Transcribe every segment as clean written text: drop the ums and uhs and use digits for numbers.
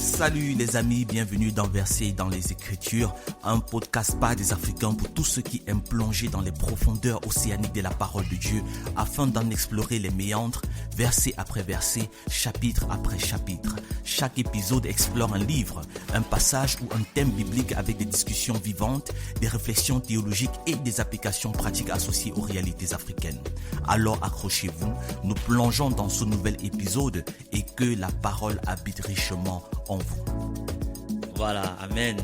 Salut les amis, bienvenue dans Versets dans les Écritures, un podcast par des Africains pour tous ceux qui aiment plonger dans les profondeurs océaniques de la parole de Dieu afin d'en explorer les méandres, verset après verset, chapitre après chapitre. Chaque épisode explore un livre, un passage ou un thème biblique avec des discussions vivantes, des réflexions théologiques et des applications pratiques associées aux réalités africaines. Alors accrochez-vous, nous plongeons dans ce nouvel épisode et que la parole habite richement en vous. Voilà, amen.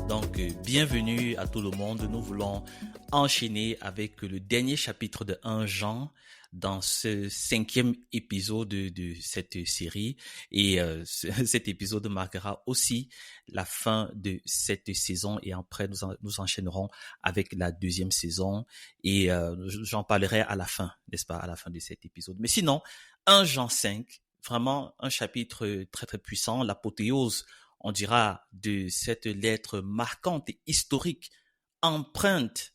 Donc, bienvenue à tout le monde. Nous voulons enchaîner avec le dernier chapitre de 1 Jean dans ce 5e épisode de cette série. Et cet épisode marquera aussi la fin de cette saison. Et après, nous enchaînerons avec la 2e saison. Et j'en parlerai à la fin, n'est-ce pas, à la fin de cet épisode. Mais sinon, 1 Jean 5, vraiment un chapitre très très puissant, l'apothéose, on dira, de cette lettre marquante et historique, empreinte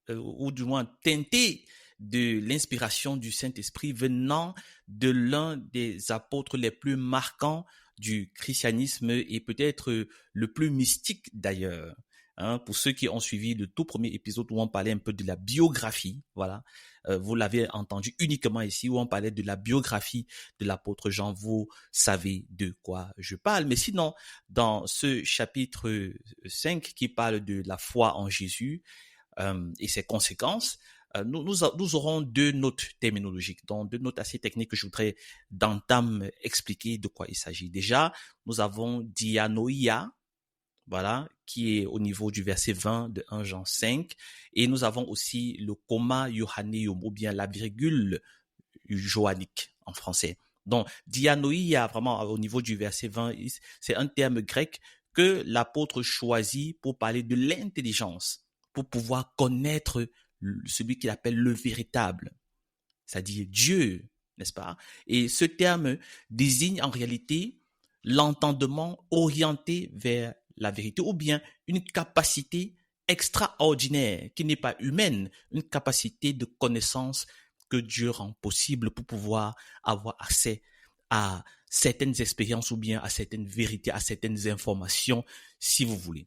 ou du moins teintée de l'inspiration du Saint-Esprit venant de l'un des apôtres les plus marquants du christianisme et peut-être le plus mystique d'ailleurs. Pour ceux qui ont suivi le tout premier épisode où on parlait un peu de la biographie, voilà, vous l'avez entendu uniquement ici où on parlait de la biographie de l'apôtre Jean, vous savez de quoi je parle. Mais sinon, dans ce chapitre 5 qui parle de la foi en Jésus et ses conséquences, nous aurons deux notes terminologiques, donc deux notes assez techniques que je voudrais d'entame expliquer de quoi il s'agit. Déjà, nous avons dianoia, voilà, qui est au niveau du verset 20 de 1 Jean 5. Et nous avons aussi le comma Johanneum, ou bien la virgule johannique en français. Donc, dianoïa, vraiment au niveau du verset 20, c'est un terme grec que l'apôtre choisit pour parler de l'intelligence, pour pouvoir connaître celui qu'il appelle le véritable, c'est-à-dire Dieu, n'est-ce pas? Et ce terme désigne en réalité l'entendement orienté vers la vérité, ou bien une capacité extraordinaire qui n'est pas humaine, une capacité de connaissance que Dieu rend possible pour pouvoir avoir accès à certaines expériences ou bien à certaines vérités, à certaines informations, si vous voulez.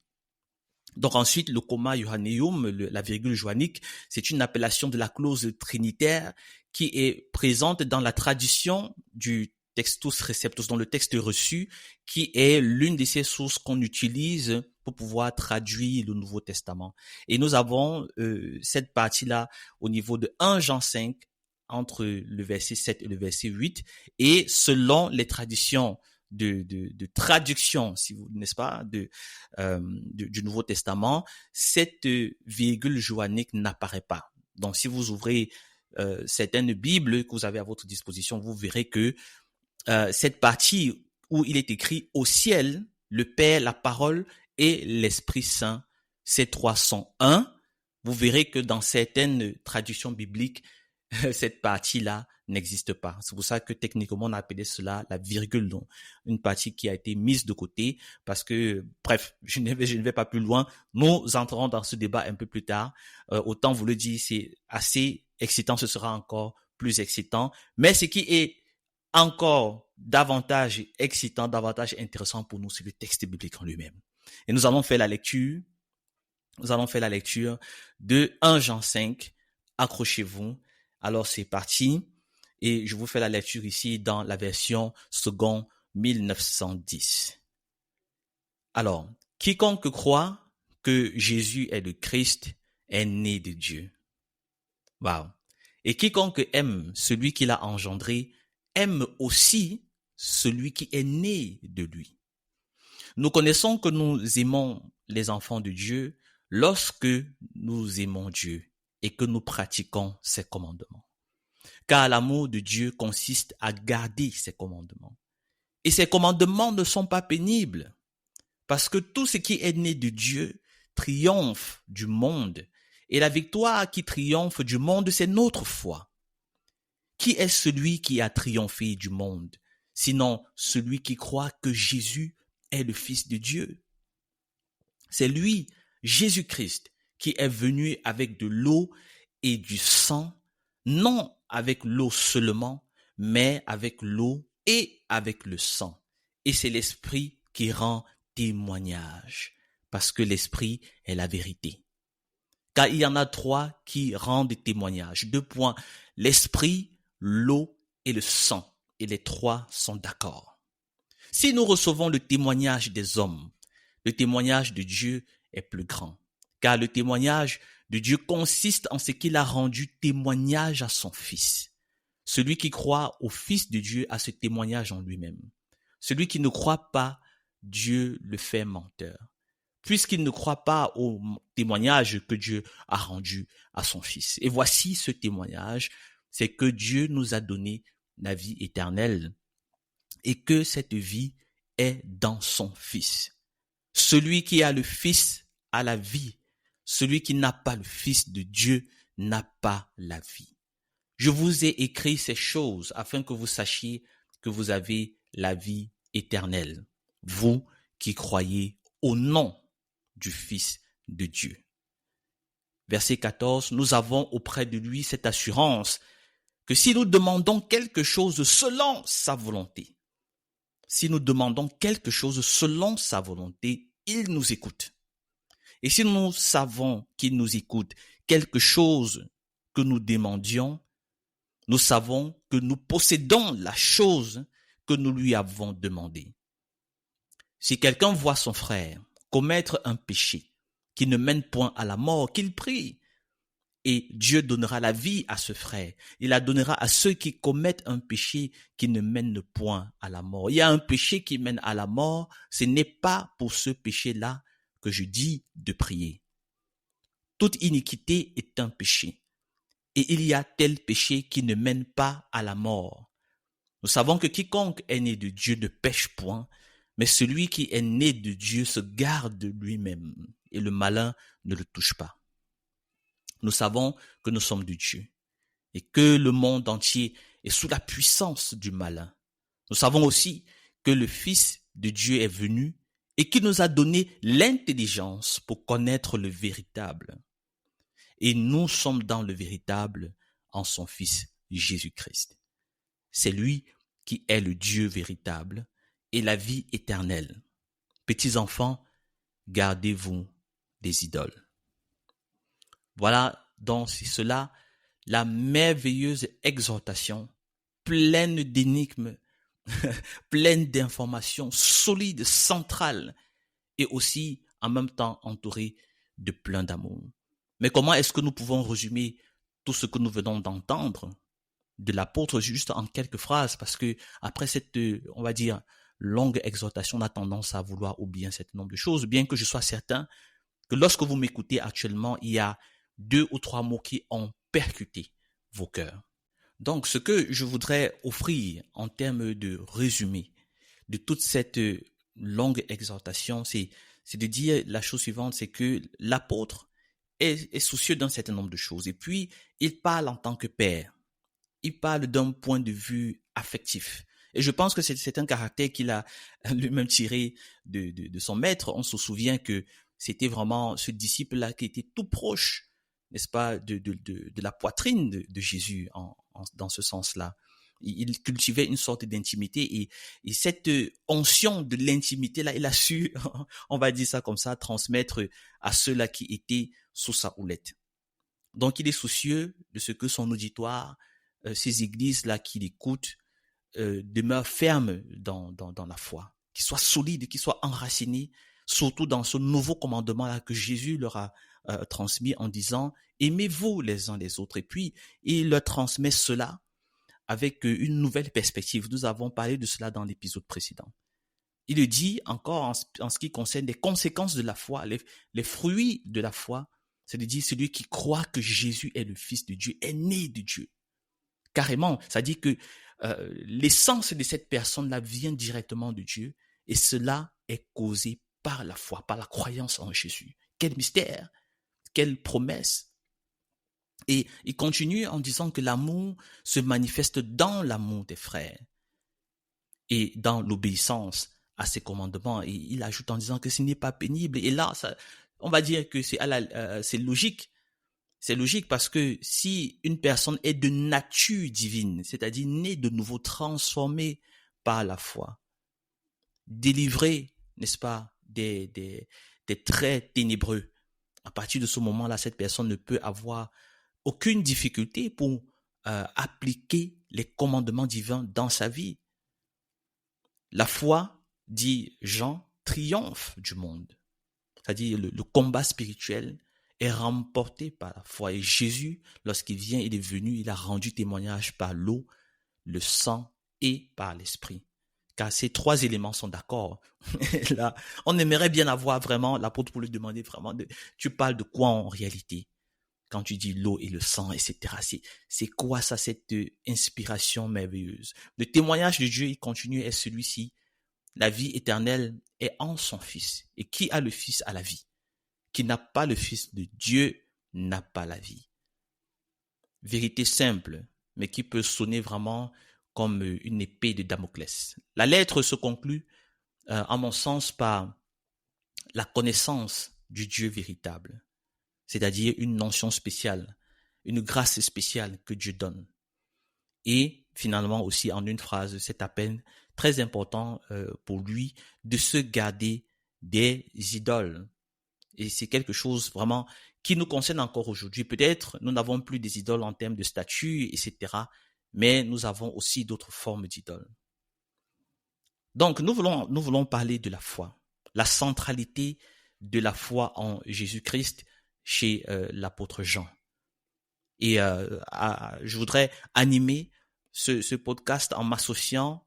Donc ensuite, le comma Johanneum, la virgule johannique, c'est une appellation de la clause trinitaire qui est présente dans la tradition du Textus Receptus, dans le texte reçu, qui est l'une de ces sources qu'on utilise pour pouvoir traduire le Nouveau Testament. Et nous avons cette partie-là au niveau de 1 Jean 5, entre le verset 7 et le verset 8, et selon les traditions de traduction, si vous, n'est-ce pas, du Nouveau Testament, cette virgule johannique n'apparaît pas. Donc, si vous ouvrez certaines Bibles que vous avez à votre disposition, vous verrez que cette partie où il est écrit au ciel, le Père, la parole et l'Esprit Saint, ces trois sont un. Vous verrez que dans certaines traductions bibliques, cette partie-là n'existe pas. C'est pour ça que techniquement on a appelé cela la virgule, donc une partie qui a été mise de côté parce que, bref, je ne vais pas plus loin. Nous entrerons dans ce débat un peu plus tard. Autant vous le dire, c'est assez excitant, ce sera encore plus excitant. Mais ce qui est encore davantage excitant, davantage intéressant pour nous, c'est le texte biblique en lui-même. Et nous allons faire la lecture de 1 Jean 5. Accrochez-vous. Alors c'est parti. Et je vous fais la lecture ici dans la version seconde 1910. Alors, quiconque croit que Jésus est le Christ est né de Dieu. Wow. Et quiconque aime celui qui l'a engendré aime aussi celui qui est né de lui. Nous connaissons que nous aimons les enfants de Dieu lorsque nous aimons Dieu et que nous pratiquons ses commandements. Car l'amour de Dieu consiste à garder ses commandements. Et ses commandements ne sont pas pénibles, parce que tout ce qui est né de Dieu triomphe du monde. Et la victoire qui triomphe du monde, c'est notre foi. Qui est celui qui a triomphé du monde, sinon celui qui croit que Jésus est le Fils de Dieu? C'est lui, Jésus-Christ, qui est venu avec de l'eau et du sang, non avec l'eau seulement, mais avec l'eau et avec le sang. Et c'est l'Esprit qui rend témoignage, parce que l'esprit est la vérité. Car il y en a trois qui rendent témoignage. 2 points. L'esprit, l'eau et le sang. Et les trois sont d'accord. Si nous recevons le témoignage des hommes, le témoignage de Dieu est plus grand. Car le témoignage de Dieu consiste en ce qu'il a rendu témoignage à son Fils. Celui qui croit au Fils de Dieu a ce témoignage en lui-même. Celui qui ne croit pas, Dieu le fait menteur, puisqu'il ne croit pas au témoignage que Dieu a rendu à son Fils. Et voici ce témoignage, c'est que Dieu nous a donné la vie éternelle et que cette vie est dans son Fils. Celui qui a le Fils a la vie. Celui qui n'a pas le Fils de Dieu n'a pas la vie. Je vous ai écrit ces choses afin que vous sachiez que vous avez la vie éternelle, vous qui croyez au nom du Fils de Dieu. Verset 14, nous avons auprès de lui cette assurance que si nous demandons quelque chose selon sa volonté, si nous demandons quelque chose selon sa volonté, il nous écoute. Et si nous savons qu'il nous écoute, quelque chose que nous demandions, nous savons que nous possédons la chose que nous lui avons demandée. Si quelqu'un voit son frère commettre un péché qui ne mène point à la mort, qu'il prie, et Dieu donnera la vie à ce frère. Il la donnera à ceux qui commettent un péché qui ne mène point à la mort. Il y a un péché qui mène à la mort, ce n'est pas pour ce péché-là que je dis de prier. Toute iniquité est un péché. Et il y a tel péché qui ne mène pas à la mort. Nous savons que quiconque est né de Dieu ne pêche point, mais celui qui est né de Dieu se garde lui-même, et le malin ne le touche pas. Nous savons que nous sommes de Dieu, et que le monde entier est sous la puissance du malin. Nous savons aussi que le Fils de Dieu est venu, et qu'il nous a donné l'intelligence pour connaître le véritable. Et nous sommes dans le véritable en son Fils Jésus-Christ. C'est lui qui est le Dieu véritable et la vie éternelle. Petits enfants, gardez-vous des idoles. Voilà donc c'est cela la merveilleuse exhortation, pleine d'énigmes, pleine d'informations solides, centrales et aussi en même temps entourée de plein d'amour. Mais comment est-ce que nous pouvons résumer tout ce que nous venons d'entendre de l'apôtre juste en quelques phrases? Parce que après cette, on va dire, longue exhortation, on a tendance à vouloir oublier un certain nombre de choses, bien que je sois certain que lorsque vous m'écoutez actuellement, il y a 2 ou 3 mots qui ont percuté vos cœurs. Donc, ce que je voudrais offrir en termes de résumé de toute cette longue exhortation, c'est de dire la chose suivante, c'est que l'apôtre est soucieux d'un certain nombre de choses. Et puis, il parle en tant que père. Il parle d'un point de vue affectif. Et je pense que c'est un caractère qu'il a lui-même tiré de son maître. On se souvient que c'était vraiment ce disciple-là qui était tout proche, n'est-ce pas, de la poitrine de Jésus dans ce sens-là. Il cultivait une sorte d'intimité et cette onction de l'intimité-là, il a su, on va dire ça comme ça, transmettre à ceux-là qui étaient sous sa houlette. Donc, il est soucieux de ce que son auditoire, ces églises-là qui l'écoutent, demeurent fermes dans la foi, qu'ils soient solides, qu'ils soient enracinés, surtout dans ce nouveau commandement-là que Jésus leur a transmis en disant « Aimez-vous les uns les autres ». Et puis, il leur transmet cela avec une nouvelle perspective. Nous avons parlé de cela dans l'épisode précédent. Il le dit encore en ce qui concerne les conséquences de la foi, les fruits de la foi, c'est de dire celui qui croit que Jésus est le Fils de Dieu, est né de Dieu. Carrément, ça dit que l'essence de cette personne-là vient directement de Dieu et cela est causé par la foi, par la croyance en Jésus. Quel mystère, quelle promesse. Et il continue en disant que l'amour se manifeste dans l'amour des frères et dans l'obéissance à ses commandements. Et il ajoute en disant que ce n'est pas pénible. Et là, on va dire que c'est logique. C'est logique parce que si une personne est de nature divine, c'est-à-dire née de nouveau, transformée par la foi, délivrée n'est-ce pas, des traits ténébreux, à partir de ce moment-là, cette personne ne peut avoir aucune difficulté pour appliquer les commandements divins dans sa vie. La foi, dit Jean, triomphe du monde. C'est-à-dire le combat spirituel est remporté par la foi. Et Jésus, lorsqu'il vient, il est venu, il a rendu témoignage par l'eau, le sang et par l'esprit. Car ces trois éléments sont d'accord. Là, on aimerait bien avoir vraiment, l'apôtre pour lui demander vraiment, tu parles de quoi en réalité? Quand tu dis l'eau et le sang, etc. C'est quoi ça, cette inspiration merveilleuse? Le témoignage de Dieu, il continue, est celui-ci. La vie éternelle est en son Fils. Et qui a le Fils a la vie. Qui n'a pas le Fils de Dieu n'a pas la vie. Vérité simple, mais qui peut sonner vraiment comme une épée de Damoclès. La lettre se conclut, à mon sens, par la connaissance du Dieu véritable, c'est-à-dire une notion spéciale, une grâce spéciale que Dieu donne. Et finalement aussi en une phrase, c'est à peine très important pour lui de se garder des idoles. Et c'est quelque chose vraiment qui nous concerne encore aujourd'hui. Peut-être nous n'avons plus des idoles en termes de statues, etc., mais nous avons aussi d'autres formes d'idoles. Donc nous voulons parler de la foi, la centralité de la foi en Jésus-Christ chez l'apôtre Jean. Et je voudrais animer ce podcast en m'associant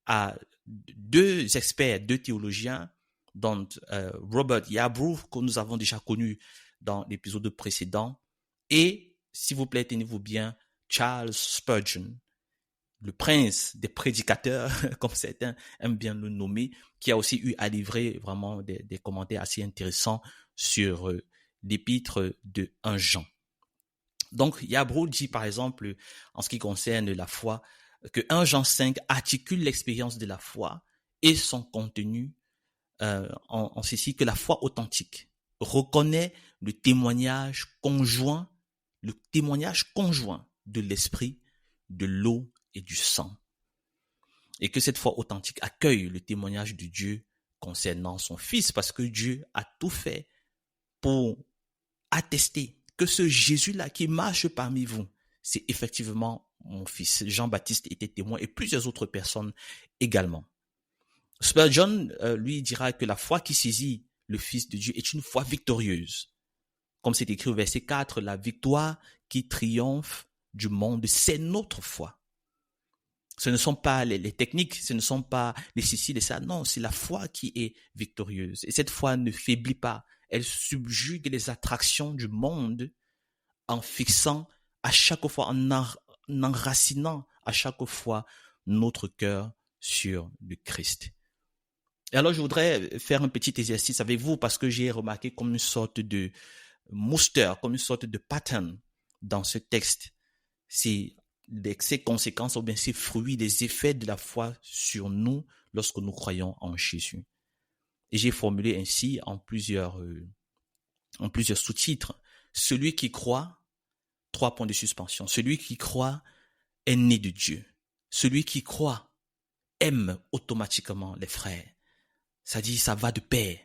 à deux experts, deux théologiens, dont Robert Yarbrough, que nous avons déjà connu dans l'épisode précédent, et, s'il vous plaît, tenez-vous bien, Charles Spurgeon, le prince des prédicateurs, comme certains aiment bien le nommer, qui a aussi eu à livrer vraiment des commentaires assez intéressants sur l'épître de 1 Jean. Donc, Yarbrough dit par exemple, en ce qui concerne la foi, que 1 Jean 5 articule l'expérience de la foi et son contenu en ceci, que la foi authentique reconnaît le témoignage conjoint de l'esprit, de l'eau et du sang. Et que cette foi authentique accueille le témoignage de Dieu concernant son Fils, parce que Dieu a tout fait pour attester que ce Jésus-là qui marche parmi vous, c'est effectivement mon Fils. Jean-Baptiste était témoin et plusieurs autres personnes également. Spurgeon, lui, dira que la foi qui saisit le Fils de Dieu est une foi victorieuse. Comme c'est écrit au verset 4, la victoire qui triomphe du monde, c'est notre foi. Ce ne sont pas les techniques, ce ne sont pas les ceci, les ça. Non, c'est la foi qui est victorieuse. Et cette foi ne faiblit pas. Elle subjugue les attractions du monde en fixant à chaque fois, en enracinant à chaque fois notre cœur sur le Christ. Et alors, je voudrais faire un petit exercice avec vous parce que j'ai remarqué comme une sorte de muster, comme une sorte de pattern dans ce texte. C'est ses conséquences ou bien ses fruits, les effets de la foi sur nous lorsque nous croyons en Jésus. Et j'ai formulé ainsi en plusieurs sous-titres. Celui qui croit, 3 points de suspension. Celui qui croit est né de Dieu. Celui qui croit aime automatiquement les frères. Ça dit, ça va de pair.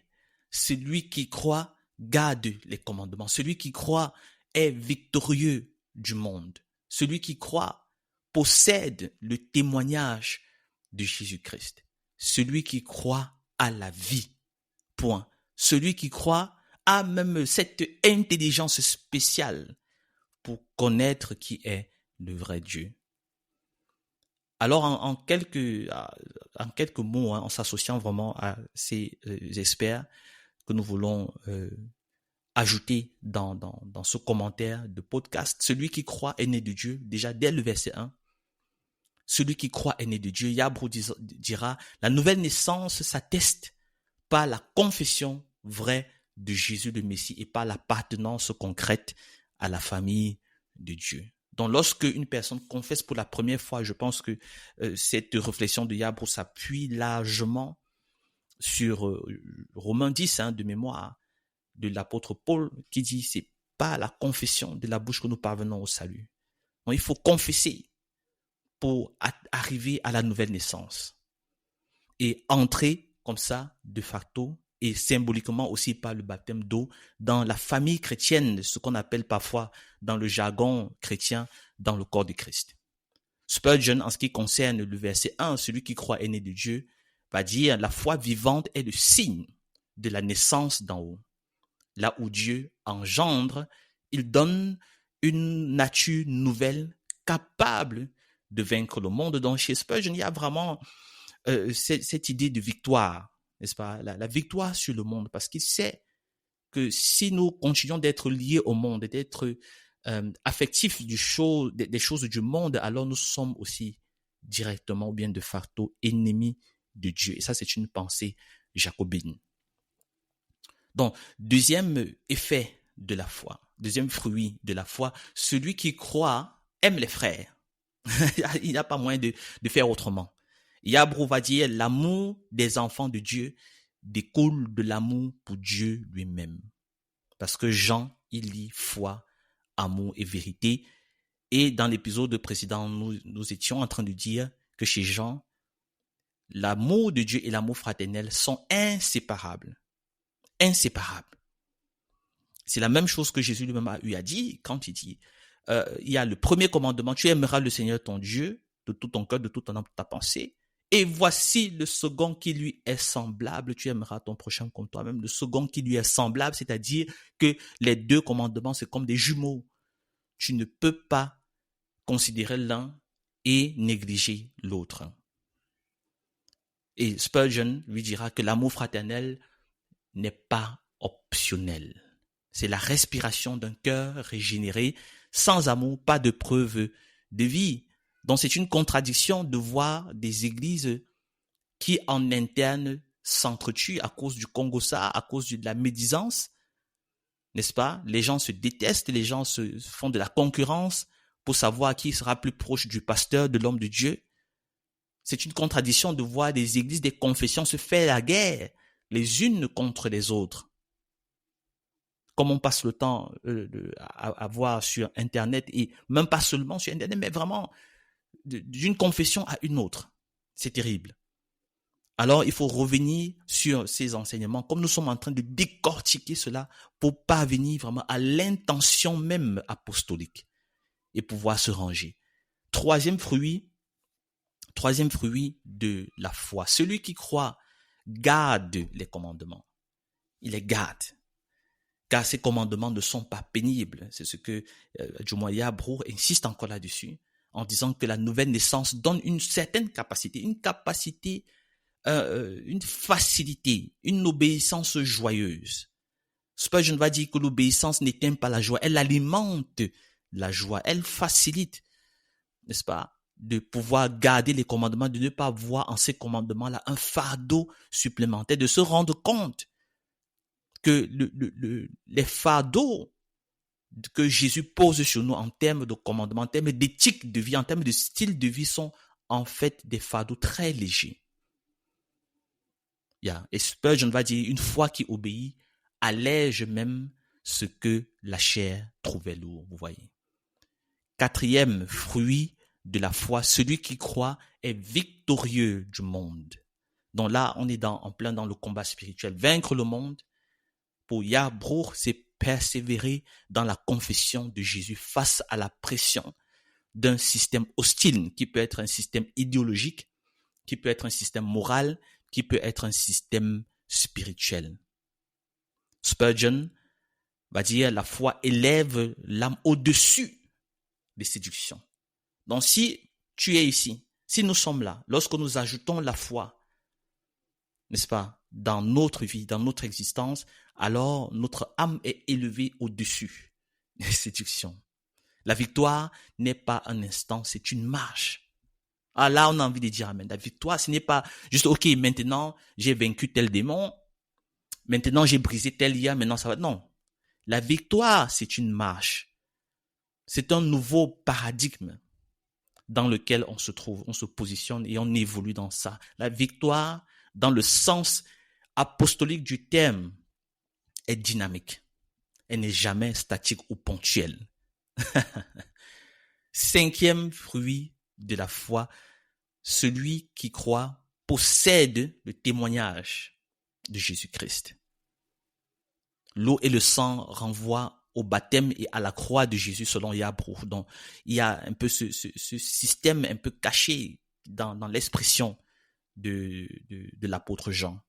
Celui qui croit garde les commandements. Celui qui croit est victorieux du monde. Celui qui croit possède le témoignage de Jésus-Christ. Celui qui croit a la vie. Point. Celui qui croit a même cette intelligence spéciale pour connaître qui est le vrai Dieu. Alors, en quelques mots, en s'associant vraiment à ces experts que nous voulons ajouter dans ce commentaire de podcast, celui qui croit est né de Dieu, déjà dès le verset 1. Celui qui croit est né de Dieu. Yarbrough dira, la nouvelle naissance s'atteste par la confession vraie de Jésus le Messie et par l'appartenance concrète à la famille de Dieu. Donc, lorsque une personne confesse pour la première fois, je pense que cette réflexion de Yarbrough s'appuie largement sur Romains 10 de mémoire de l'apôtre Paul qui dit c'est pas la confession de la bouche que nous parvenons au salut. Donc, il faut confesser pour arriver à la nouvelle naissance et entrer, comme ça, de facto, et symboliquement aussi par le baptême d'eau, dans la famille chrétienne, ce qu'on appelle parfois dans le jargon chrétien, dans le corps de Christ. Spurgeon, en ce qui concerne le verset 1, celui qui croit est né de Dieu, va dire la foi vivante est le signe de la naissance d'en haut. Là où Dieu engendre, il donne une nature nouvelle capable de vaincre le monde. Donc chez Spurgeon, il y a vraiment cette idée de victoire, n'est-ce pas? La victoire sur le monde, parce qu'il sait que si nous continuons d'être liés au monde, d'être affectifs des choses du monde, alors nous sommes aussi directement ou bien de facto ennemis de Dieu. Et ça, c'est une pensée jacobine. Donc, deuxième effet de la foi, deuxième fruit de la foi, celui qui croit aime les frères. Il n'y a pas moyen de faire autrement. Yabro va dire l'amour des enfants de Dieu découle de l'amour pour Dieu lui-même. Parce que Jean, il lit foi, amour et vérité. Et dans l'épisode précédent, nous étions en train de dire que chez Jean, l'amour de Dieu et l'amour fraternel sont inséparables. Inséparables. C'est la même chose que Jésus lui-même a eu à dire quand il dit, il y a le premier commandement, tu aimeras le Seigneur ton Dieu de tout ton cœur, de toute ton âme, de ta pensée. Et voici le second qui lui est semblable, tu aimeras ton prochain comme toi-même. Le second qui lui est semblable, c'est-à-dire que les deux commandements, c'est comme des jumeaux. Tu ne peux pas considérer l'un et négliger l'autre. Et Spurgeon lui dira que l'amour fraternel n'est pas optionnel. C'est la respiration d'un cœur régénéré. Sans amour, pas de preuve de vie. Donc c'est une contradiction de voir des églises qui en interne s'entretuent à cause du Congossa, à cause de la médisance, n'est-ce pas? Les gens se détestent, les gens se font de la concurrence pour savoir qui sera plus proche du pasteur, de l'homme de Dieu. C'est une contradiction de voir des églises, des confessions se faire la guerre les unes contre les autres. Comme on passe le temps à voir sur Internet, et même pas seulement sur Internet, mais vraiment d'une confession à une autre. C'est terrible. Alors, il faut revenir sur ces enseignements, comme nous sommes en train de décortiquer cela pour parvenir vraiment à l'intention même apostolique et pouvoir se ranger. Troisième fruit de la foi. Celui qui croit garde les commandements. Il les garde. Car ces commandements ne sont pas pénibles. C'est ce que Djoumaya Brour insiste encore là-dessus, en disant que la nouvelle naissance donne une certaine capacité, une facilité, une obéissance joyeuse. Spurgeon va dire que l'obéissance n'éteint pas la joie, elle alimente la joie, elle facilite, n'est-ce pas, de pouvoir garder les commandements, de ne pas voir en ces commandements-là un fardeau supplémentaire, de se rendre compte que les fardeaux que Jésus pose sur nous en termes de commandements, en termes d'éthique de vie, en termes de style de vie sont en fait des fardeaux très légers. Et Spurgeon va dire, une foi qui obéit allège même ce que la chair trouvait lourd, vous voyez. Quatrième fruit de la foi, celui qui croit est victorieux du monde. Donc là, on est en plein dans le combat spirituel. Vaincre le monde, pour Yabrour, c'est persévérer dans la confession de Jésus face à la pression d'un système hostile qui peut être un système idéologique, qui peut être un système moral, qui peut être un système spirituel. Spurgeon va dire la foi élève l'âme au-dessus des séductions. Donc si tu es ici, si nous sommes là, lorsque nous ajoutons la foi, n'est-ce pas, dans notre vie, dans notre existence, alors notre âme est élevée au-dessus des séductions. La victoire n'est pas un instant, c'est une marche. Ah là, on a envie de dire amen. La victoire, ce n'est pas juste, ok, maintenant, j'ai vaincu tel démon, maintenant, j'ai brisé tel lien, maintenant, ça va. Non. La victoire, c'est une marche. C'est un nouveau paradigme dans lequel on se trouve, on se positionne et on évolue dans ça. La victoire, dans le sens apostolique du terme, est dynamique. Elle n'est jamais statique ou ponctuelle. Cinquième fruit de la foi, celui qui croit possède le témoignage de Jésus-Christ. L'eau et le sang renvoient au baptême et à la croix de Jésus selon Yabro. Donc, il y a un peu ce système un peu caché dans l'expression de l'apôtre Jean.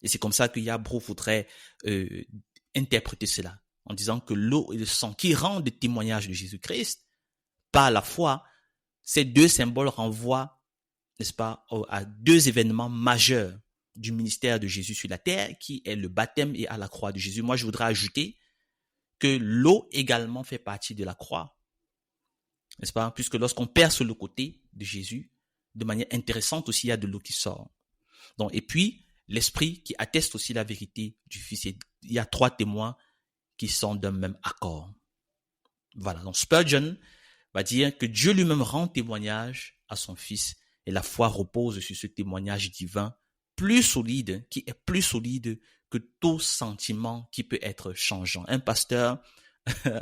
Et c'est comme ça que Yabro voudrait interpréter cela, en disant que l'eau et le sang qui rendent le témoignage de Jésus-Christ, par la foi, ces deux symboles renvoient, n'est-ce pas, à deux événements majeurs du ministère de Jésus sur la terre, qui est le baptême et à la croix de Jésus. Moi, je voudrais ajouter que l'eau également fait partie de la croix, n'est-ce pas, puisque lorsqu'on perce le côté de Jésus, de manière intéressante aussi, il y a de l'eau qui sort. Donc, et puis, l'Esprit qui atteste aussi la vérité du Fils. Il y a trois témoins qui sont d'un même accord. Voilà, donc Spurgeon va dire que Dieu lui-même rend témoignage à son Fils et la foi repose sur ce témoignage divin plus solide, qui est plus solide que tout sentiment qui peut être changeant. Un pasteur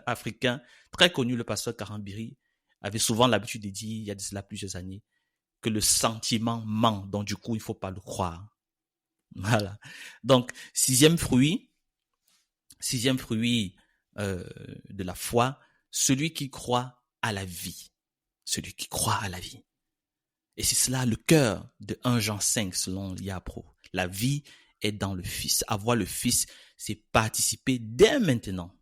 africain très connu, le pasteur Karambiri, avait souvent l'habitude de dire, il y a de cela plusieurs années, que le sentiment ment, donc du coup, il ne faut pas le croire. Voilà. Donc, sixième fruit de la foi, celui qui croit à la vie. Celui qui croit à la vie. Et c'est cela le cœur de 1 Jean 5 selon Yabro. La vie est dans le Fils. Avoir le Fils, c'est participer dès maintenant,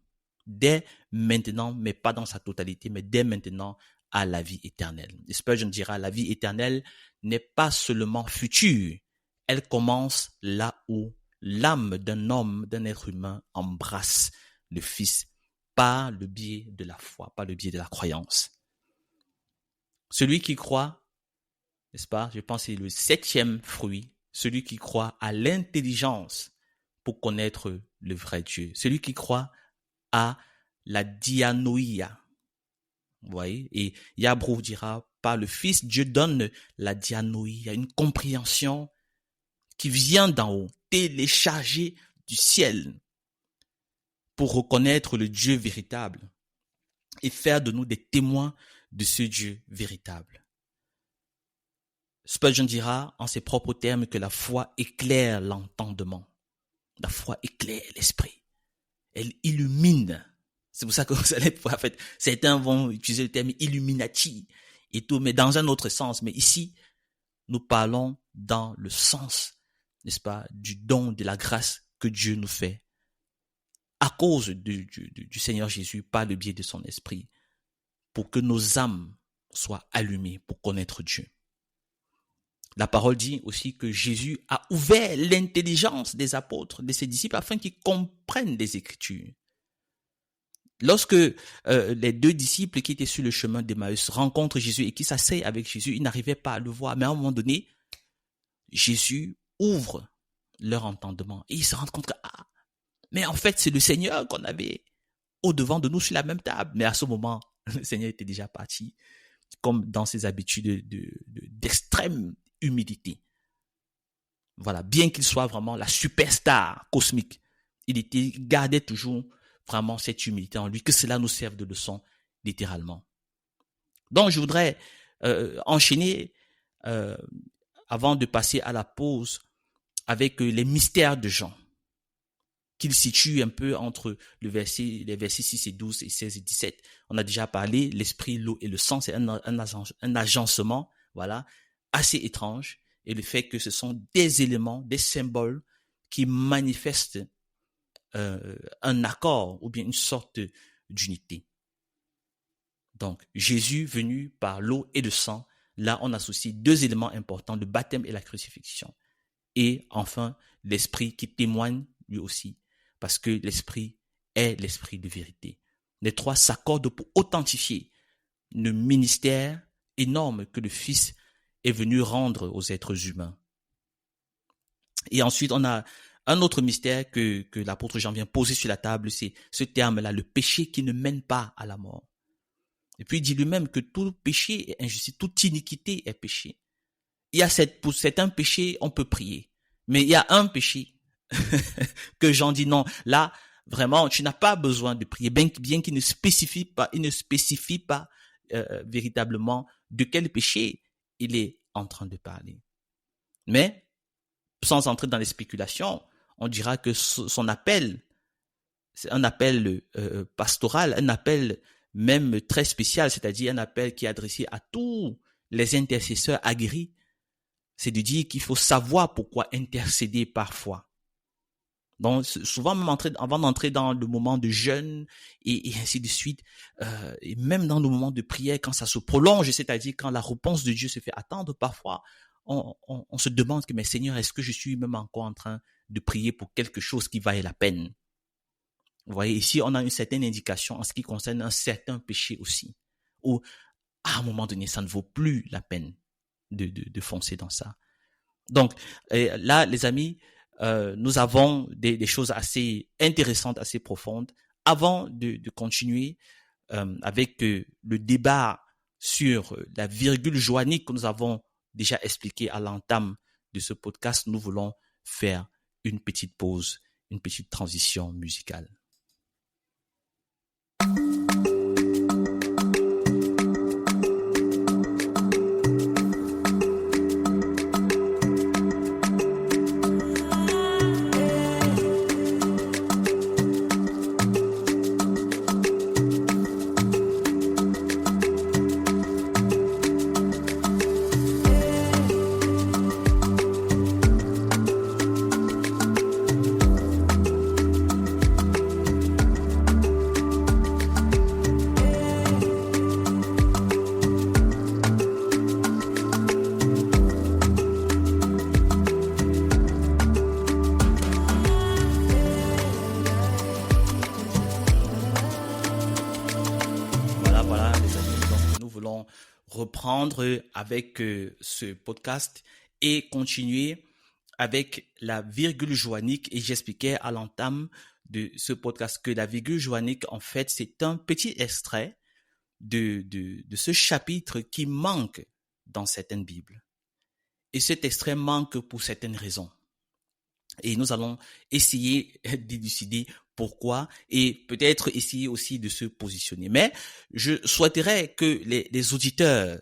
mais pas dans sa totalité, mais dès maintenant à la vie éternelle. Et Spurgeon dira, la vie éternelle n'est pas seulement future, elle commence là où l'âme d'un homme, d'un être humain embrasse le Fils par le biais de la foi, par le biais de la croyance. Celui qui croit, n'est-ce pas, je pense que c'est le septième fruit, celui qui croit à l'intelligence pour connaître le vrai Dieu. Celui qui croit à la dianoïa. Vous voyez? Et Yabro dira, par le Fils, Dieu donne la dianoïa, une compréhension qui vient d'en haut, téléchargée du ciel, pour reconnaître le Dieu véritable et faire de nous des témoins de ce Dieu véritable. Spurgeon dira en ses propres termes que la foi éclaire l'entendement. La foi éclaire l'esprit. Elle illumine. C'est pour ça que vous allez pouvoir, en fait, certains vont utiliser le terme illuminati et tout, mais dans un autre sens. Mais ici, nous parlons dans le sens, n'est-ce pas, du don, de la grâce que Dieu nous fait à cause du Seigneur Jésus par le biais de son esprit, pour que nos âmes soient allumées pour connaître Dieu. La parole dit aussi que Jésus a ouvert l'intelligence des apôtres, de ses disciples, afin qu'ils comprennent les Écritures. Lorsque les deux disciples qui étaient sur le chemin d'Emmaüs rencontrent Jésus et qui s'asseyent avec Jésus, ils n'arrivaient pas à le voir. Mais à un moment donné, Jésus ouvre leur entendement et ils se rendent compte que mais en fait, c'est le Seigneur qu'on avait au-devant de nous sur la même table. Mais à ce moment, le Seigneur était déjà parti, comme dans ses habitudes d'extrême humilité. Voilà, bien qu'il soit vraiment la superstar cosmique, il gardait toujours vraiment cette humilité en lui, que cela nous serve de leçon, littéralement. Donc, je voudrais enchaîner, avant de passer à la pause, avec les mystères de Jean, qu'il situe un peu entre les versets 6 et 12 et 16 et 17. On a déjà parlé, l'esprit, l'eau et le sang, c'est un agencement, voilà, assez étrange, et le fait que ce sont des éléments, des symboles qui manifestent un accord ou bien une sorte d'unité. Donc, Jésus venu par l'eau et le sang, là on associe deux éléments importants, le baptême et la crucifixion. Et enfin, l'esprit qui témoigne lui aussi, parce que l'esprit est l'esprit de vérité. Les trois s'accordent pour authentifier le ministère énorme que le Fils est venu rendre aux êtres humains. Et ensuite, on a un autre mystère que l'apôtre Jean vient poser sur la table, c'est ce terme-là, le péché qui ne mène pas à la mort. Et puis il dit lui-même que tout péché est injustice, toute iniquité est péché. Il y a pour certains péchés, on peut prier. Mais il y a un péché que Jean dit non, là, vraiment, tu n'as pas besoin de prier, bien qu'il ne spécifie pas véritablement de quel péché il est en train de parler. Mais, sans entrer dans les spéculations, on dira que son appel, c'est un appel pastoral, un appel même très spécial, c'est-à-dire un appel qui est adressé à tous les intercesseurs aguerris. C'est de dire qu'il faut savoir pourquoi intercéder parfois. Donc, souvent, même avant d'entrer dans le moment de jeûne et ainsi de suite, et même dans le moment de prière, quand ça se prolonge, c'est-à-dire quand la réponse de Dieu se fait attendre, parfois, on se demande que, mais Seigneur, est-ce que je suis même encore en train de prier pour quelque chose qui vaille la peine? Vous voyez, ici, on a une certaine indication en ce qui concerne un certain péché aussi, où, à un moment donné, ça ne vaut plus la peine de foncer dans ça. Donc, là, les amis, nous avons des choses assez intéressantes, assez profondes. Avant de continuer avec le débat sur la virgule joanique que nous avons déjà expliqué à l'entame de ce podcast, nous voulons faire une petite pause, une petite transition musicale. Reprendre avec ce podcast et continuer avec la virgule joanique. Et j'expliquais à l'entame de ce podcast que la virgule joanique, en fait, c'est un petit extrait de ce chapitre qui manque dans certaines Bibles. Et cet extrait manque pour certaines raisons. Et nous allons essayer d'élucider pourquoi et peut-être essayer aussi de se positionner. Mais je souhaiterais que les auditeurs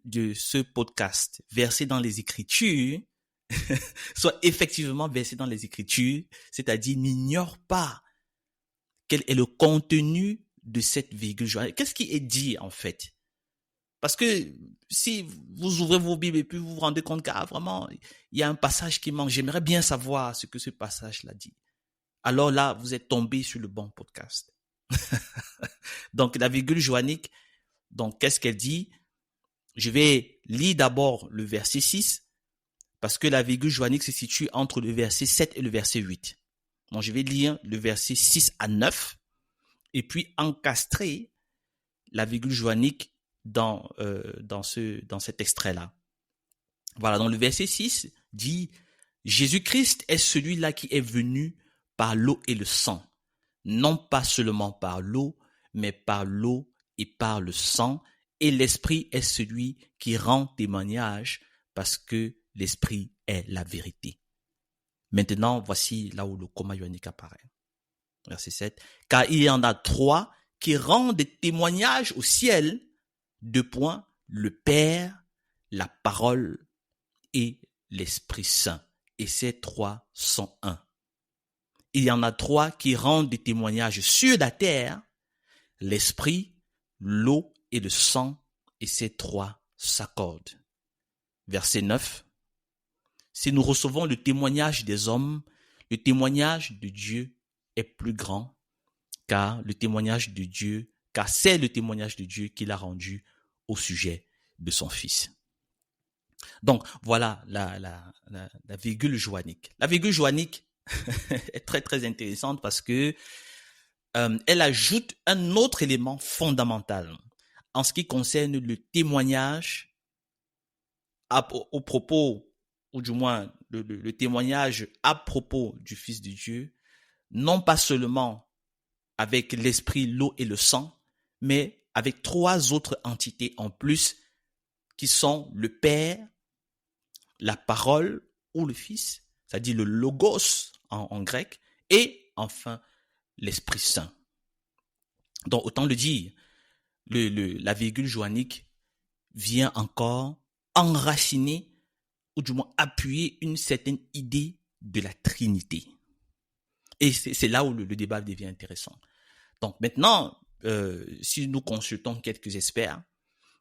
de ce podcast versés dans les Écritures soient effectivement versés dans les Écritures, c'est-à-dire n'ignorent pas quel est le contenu de cette virgule joanique. Qu'est-ce qui est dit en fait? Parce que si vous ouvrez vos Bibles et puis vous vous rendez compte qu'à vraiment, il y a un passage qui manque, j'aimerais bien savoir ce que ce passage-là dit. Alors là, vous êtes tombé sur le bon podcast. Donc, la virgule joanique, donc qu'est-ce qu'elle dit? Je vais lire d'abord le verset 6, parce que la virgule joanique se situe entre le verset 7 et le verset 8. Donc, je vais lire le verset 6 à 9, et puis encastrer la virgule joanique dans cet extrait-là. Voilà, donc le verset 6 dit « Jésus-Christ est celui-là qui est venu par l'eau et le sang, non pas seulement par l'eau, mais par l'eau et par le sang, et l'Esprit est celui qui rend témoignage, parce que l'Esprit est la vérité. » Maintenant, voici là où le coma joanique apparaît. Verset 7. « Car il y en a trois qui rendent témoignage au ciel, le Père, la parole et l'Esprit Saint. Et ces trois sont un. Il y en a trois qui rendent des témoignages sur la terre, l'Esprit, l'eau et le sang, et ces trois s'accordent. » Verset 9. « Si nous recevons le témoignage des hommes, le témoignage de Dieu est plus grand, car c'est le témoignage de Dieu qu'il a rendu au sujet de son Fils. » Donc, voilà la virgule joanique. La virgule joanique est très, très intéressante parce que elle ajoute un autre élément fondamental en ce qui concerne le témoignage au propos, ou du moins le témoignage à propos du Fils de Dieu, non pas seulement avec l'Esprit, l'eau et le sang, mais avec trois autres entités en plus qui sont le Père, la parole ou le Fils, c'est-à-dire le logos en grec, et enfin l'Esprit Saint. Donc autant le dire, la virgule joanique vient encore enraciner ou du moins appuyer une certaine idée de la Trinité. Et c'est là où le débat devient intéressant. Donc maintenant, si nous consultons quelques experts,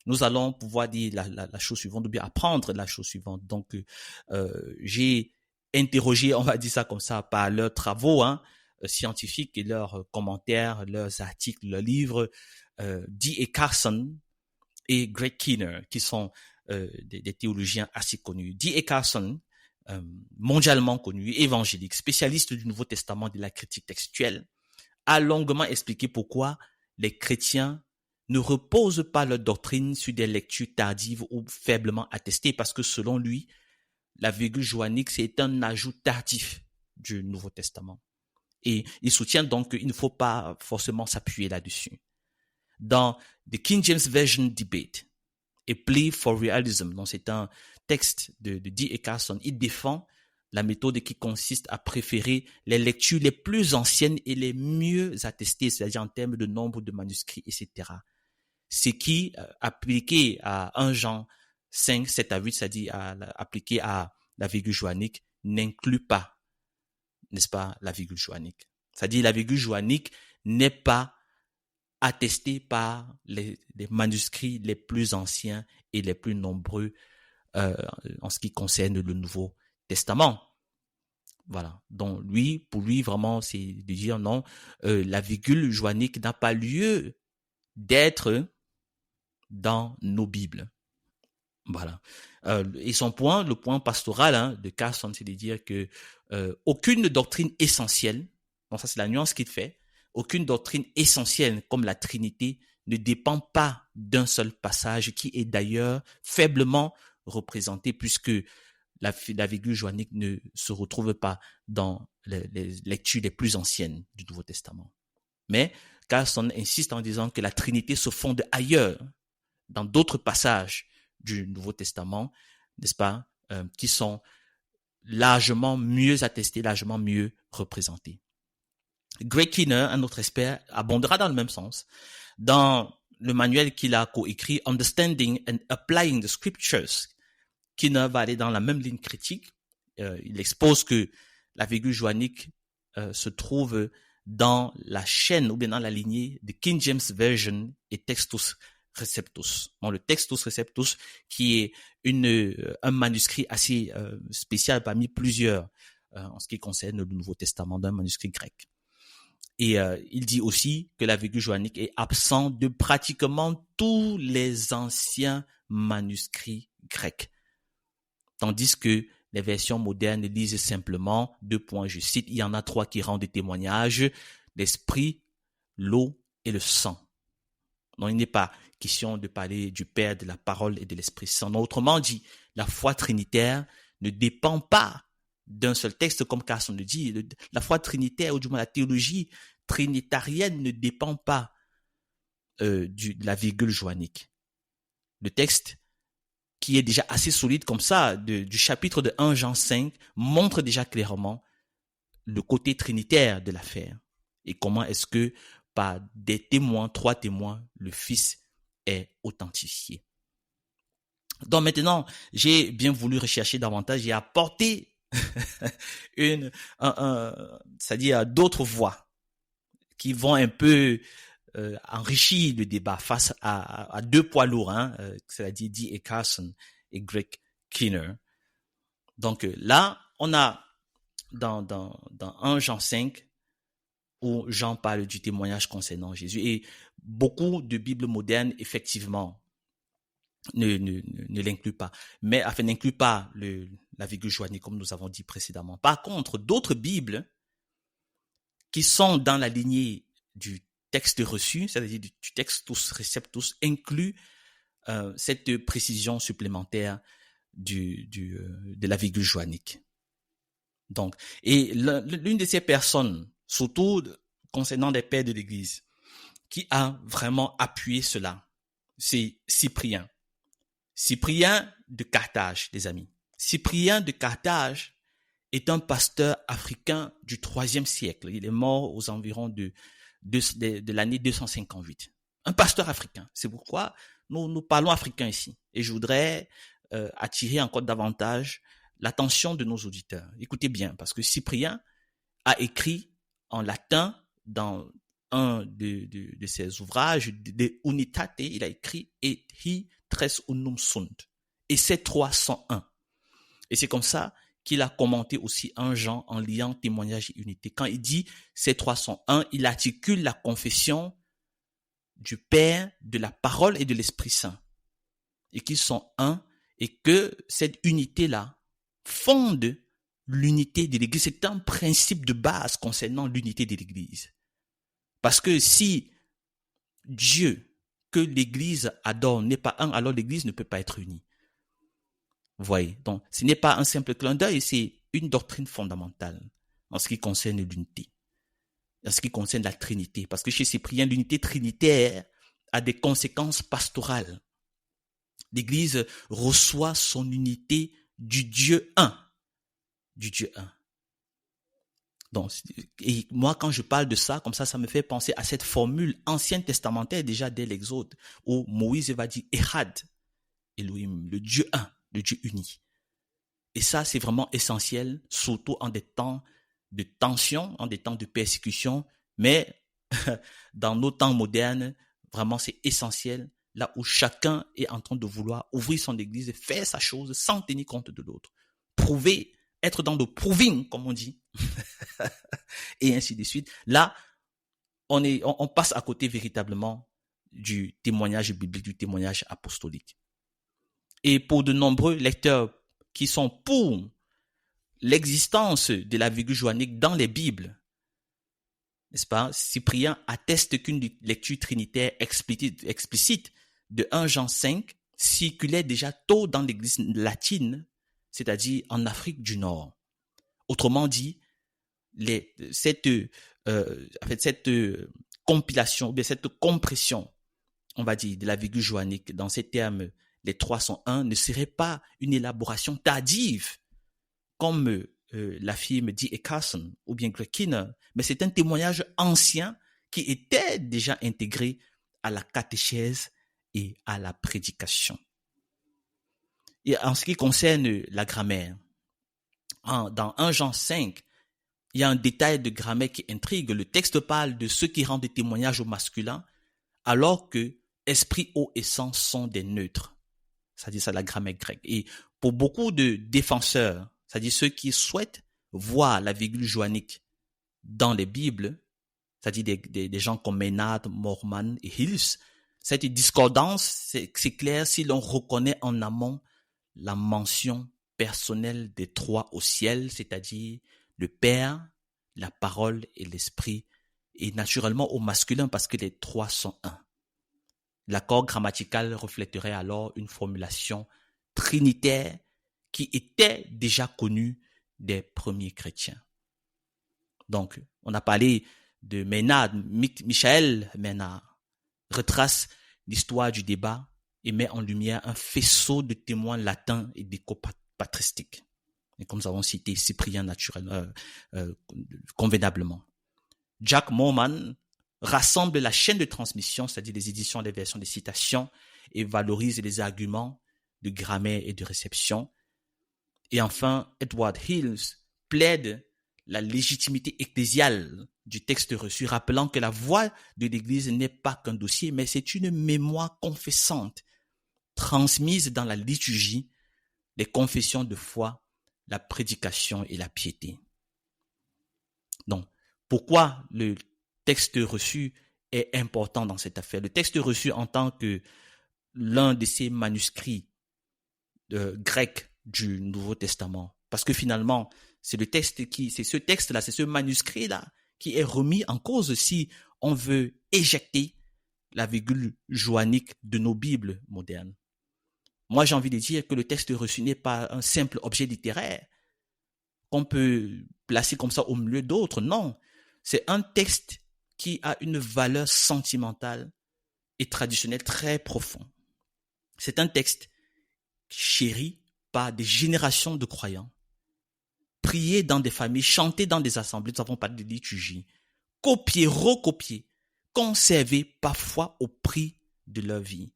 nous allons pouvoir dire la chose suivante, ou bien apprendre la chose suivante. Donc, j'ai interrogé, on va dire ça comme ça, par leurs travaux scientifiques et leurs commentaires, leurs articles, leurs livres, D.A. Carson et Greg Kinnear, qui sont des théologiens assez connus. D.A. Carson, mondialement connu, évangélique, spécialiste du Nouveau Testament de la critique textuelle, a longuement expliqué pourquoi les chrétiens ne reposent pas leur doctrine sur des lectures tardives ou faiblement attestées, parce que selon lui, la virgule johannique, c'est un ajout tardif du Nouveau Testament. Et il soutient donc qu'il ne faut pas forcément s'appuyer là-dessus. Dans The King James Version Debate, A Plea for Realism, donc c'est un texte de D.A. Carson, il défend la méthode qui consiste à préférer les lectures les plus anciennes et les mieux attestées, c'est-à-dire en termes de nombre de manuscrits, etc. Ce qui, appliqué à 1 Jean 5, 7 à 8, c'est-à-dire appliqué à la virgule johannique, n'inclut pas, n'est-ce pas, la virgule johannique. C'est-à-dire la virgule johannique n'est pas attestée par les manuscrits les plus anciens et les plus nombreux en ce qui concerne le Nouveau Testament. Voilà. Donc pour lui vraiment, c'est de dire non, la virgule johannique n'a pas lieu d'être dans nos Bibles. Voilà. Et le point pastoral de Carson, c'est de dire que aucune doctrine essentielle, donc ça c'est la nuance qu'il fait, aucune doctrine essentielle comme la Trinité ne dépend pas d'un seul passage qui est d'ailleurs faiblement représenté, puisque la virgule johannique ne se retrouve pas dans les lectures les plus anciennes du Nouveau Testament. Mais Carson insiste en disant que la Trinité se fonde ailleurs, dans d'autres passages du Nouveau Testament, n'est-ce pas, qui sont largement mieux attestés, largement mieux représentés. Greg Kinnear, un autre expert, abondera dans le même sens. Dans le manuel qu'il a coécrit, Understanding and Applying the Scriptures, Kinnear va aller dans la même ligne critique. Il expose que la virgule johannique se trouve dans la chaîne ou bien dans la lignée de King James Version et Textus Receptus. Bon, le Textus Receptus qui est un manuscrit assez spécial parmi plusieurs en ce qui concerne le Nouveau Testament, d'un manuscrit grec. Et il dit aussi que la virgule johannique est absente de pratiquement tous les anciens manuscrits grecs. Tandis que les versions modernes lisent simplement 2 points, je cite, il y en a 3 qui rendent des témoignages, l'esprit, l'eau et le sang. Non, il n'est pas question de parler du Père, de la parole et de l'Esprit Saint. Autrement dit, la foi trinitaire ne dépend pas d'un seul texte, comme Carson le dit. La foi trinitaire, ou du moins la théologie trinitarienne, ne dépend pas de la virgule johannique. Le texte, qui est déjà assez solide comme ça, du chapitre de 1 Jean 5, montre déjà clairement le côté trinitaire de l'affaire. Et comment est-ce que, par des témoins, 3 témoins, le Fils est authentifié. Donc maintenant, j'ai bien voulu rechercher davantage et apporter c'est-à-dire d'autres voix qui vont un peu enrichir le débat face à 2 poids lourds, c'est-à-dire D.A. Carson et Greg Kinnear. Donc là, on a dans 1 Jean 5, où Jean parle du témoignage concernant Jésus. Et beaucoup de Bibles modernes, effectivement, ne l'incluent pas. Mais n'incluent pas la virgule johannique, comme nous avons dit précédemment. Par contre, d'autres Bibles qui sont dans la lignée du texte reçu, c'est-à-dire du Textus Receptus, incluent cette précision supplémentaire de la virgule johannique. Donc, et l'une de ces personnes, surtout concernant les pères de l'Église, qui a vraiment appuyé cela, c'est Cyprien. Cyprien de Carthage, les amis. Cyprien de Carthage est un pasteur africain du IIIe siècle. Il est mort aux environs de l'année 258. Un pasteur africain. C'est pourquoi nous parlons africain ici. Et je voudrais attirer encore davantage l'attention de nos auditeurs. Écoutez bien, parce que Cyprien a écrit en latin dans un de ses ouvrages, de Unitate, il a écrit et hi tres unum sunt. Et ces trois sont un. Et c'est comme ça qu'il a commenté aussi 1 Jean en liant témoignage et unité. Quand il dit ces trois sont un, il articule la confession du Père, de la parole et de l'Esprit Saint. Et qu'ils sont un et que cette unité-là fonde l'unité de l'Église. C'est un principe de base concernant l'unité de l'Église. Parce que si Dieu que l'Église adore n'est pas un, alors l'Église ne peut pas être unie. Vous voyez, donc ce n'est pas un simple clin d'œil, c'est une doctrine fondamentale en ce qui concerne l'unité, en ce qui concerne la Trinité. Parce que chez Cyprien, l'unité trinitaire a des conséquences pastorales. L'Église reçoit son unité du Dieu un. Du Dieu un. Donc, et moi, quand je parle de ça, comme ça me fait penser à cette formule ancienne testamentaire déjà dès l'Exode, où Moïse va dire Echad, Elohim, le Dieu un, le Dieu uni. Et ça, c'est vraiment essentiel, surtout en des temps de tension, en des temps de persécution, mais dans nos temps modernes, vraiment c'est essentiel, là où chacun est en train de vouloir ouvrir son église et faire sa chose sans tenir compte de l'autre. Prouver, être dans le proving, comme on dit, et ainsi de suite. Là, on passe à côté véritablement du témoignage biblique, du témoignage apostolique. Et pour de nombreux lecteurs qui sont pour l'existence de la virgule johannique dans les Bibles, n'est-ce pas? Cyprien atteste qu'une lecture trinitaire explicite de 1 Jean 5 circulait déjà tôt dans l'église latine, c'est-à-dire en Afrique du Nord. Autrement dit, cette compilation, cette compression, on va dire, de la virgule johannique dans ces termes, les trois sont un, ne serait pas une élaboration tardive, comme l'affirme D. E. Carson ou bien Greg Kinner, mais c'est un témoignage ancien qui était déjà intégré à la catéchèse et à la prédication. Et en ce qui concerne la grammaire, dans 1 Jean 5, il y a un détail de grammaire qui intrigue. Le texte parle de ceux qui rendent des témoignages au masculin, alors que esprit, eau et sang sont des neutres. C'est-à-dire ça, la grammaire grecque. Et pour beaucoup de défenseurs, c'est-à-dire ceux qui souhaitent voir la virgule johannique dans les Bibles, c'est-à-dire des gens comme Maynard, Morman et Hills, cette discordance, c'est clair si l'on reconnaît en amont la mention personnelle des trois au ciel, c'est-à-dire le Père, la parole et l'Esprit, et naturellement au masculin parce que les trois sont un. L'accord grammatical reflèterait alors une formulation trinitaire qui était déjà connue des premiers chrétiens. Donc, on a parlé de Maynard, Michael Maynard retrace l'histoire du débat et met en lumière un faisceau de témoins latins et d'éco-patristiques. Et comme nous avons cité Cyprien convenablement. Jack Moorman rassemble la chaîne de transmission, c'est-à-dire les éditions, les versions, les citations, et valorise les arguments de grammaire et de réception. Et enfin, Edward Hills plaide la légitimité ecclésiale du texte reçu, rappelant que la voix de l'Église n'est pas qu'un dossier, mais c'est une mémoire confessante, transmise dans la liturgie, les confessions de foi, la prédication et la piété. Donc, pourquoi le texte reçu est important dans cette affaire? Le texte reçu en tant que l'un de ces manuscrits grecs du Nouveau Testament, parce que finalement, c'est ce texte-là, c'est ce manuscrit-là qui est remis en cause si on veut éjecter la virgule johannique de nos Bibles modernes. Moi, j'ai envie de dire que le texte reçu n'est pas un simple objet littéraire qu'on peut placer comme ça au milieu d'autres. Non, c'est un texte qui a une valeur sentimentale et traditionnelle très profonde. C'est un texte chéri par des générations de croyants, prié dans des familles, chanté dans des assemblées, nous avons parlé de liturgie, copié, recopié, conservé parfois au prix de leur vie.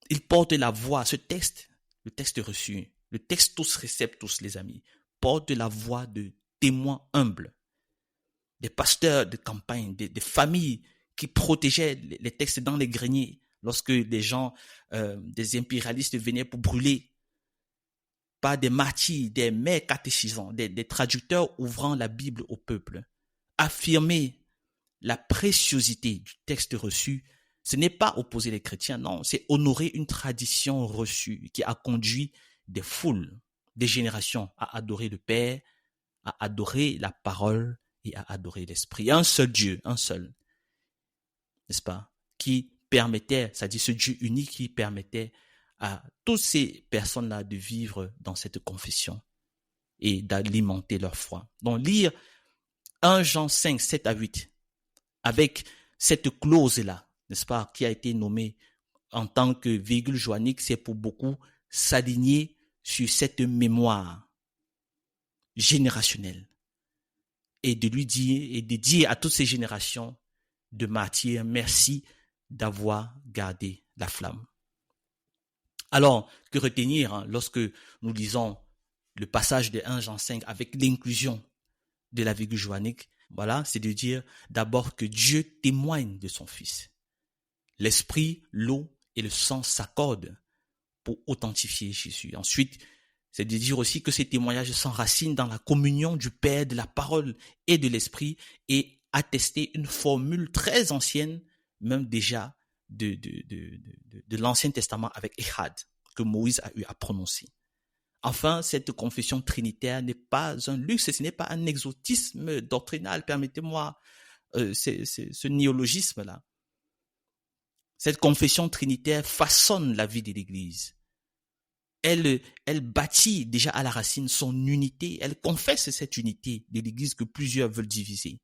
Il porte la voix, ce texte le texte reçu, le textus receptus, les amis, porte la voix de témoins humbles, des pasteurs de campagne, des familles qui protégeaient les textes dans les greniers lorsque les gens, des impérialistes venaient pour brûler, pas des martyrs, des mères catéchisants, des traducteurs ouvrant la Bible au peuple. Affirmer la préciosité du texte reçu, ce n'est pas opposer les chrétiens, non, c'est honorer une tradition reçue qui a conduit des foules, des générations à adorer le Père, à adorer la parole et à adorer l'Esprit. Un seul Dieu, un seul, n'est-ce pas, qui permettait, c'est-à-dire ce Dieu unique qui permettait à toutes ces personnes-là de vivre dans cette confession et d'alimenter leur foi. Donc lire 1 Jean 5, 7 à 8, avec cette clause-là, n'est-ce pas, qui a été nommée en tant que virgule joannique, c'est pour beaucoup s'aligner sur cette mémoire générationnelle et de lui dire et de dire à toutes ces générations de martyrs, merci d'avoir gardé la flamme. Alors, que retenir lorsque nous lisons le passage de 1 Jean 5 avec l'inclusion de la virgule joannique? Voilà, c'est de dire d'abord que Dieu témoigne de son Fils. L'esprit, l'eau et le sang s'accordent pour authentifier Jésus. Ensuite, c'est de dire aussi que ces témoignages s'enracinent dans la communion du Père, de la parole et de l'Esprit et attester une formule très ancienne, même déjà de l'Ancien Testament avec Echad, que Moïse a eu à prononcer. Enfin, cette confession trinitaire n'est pas un luxe, ce n'est pas un exotisme doctrinal, permettez-moi ce néologisme-là. Cette confession trinitaire façonne la vie de l'Église. Elle bâtit déjà à la racine son unité, elle confesse cette unité de l'Église que plusieurs veulent diviser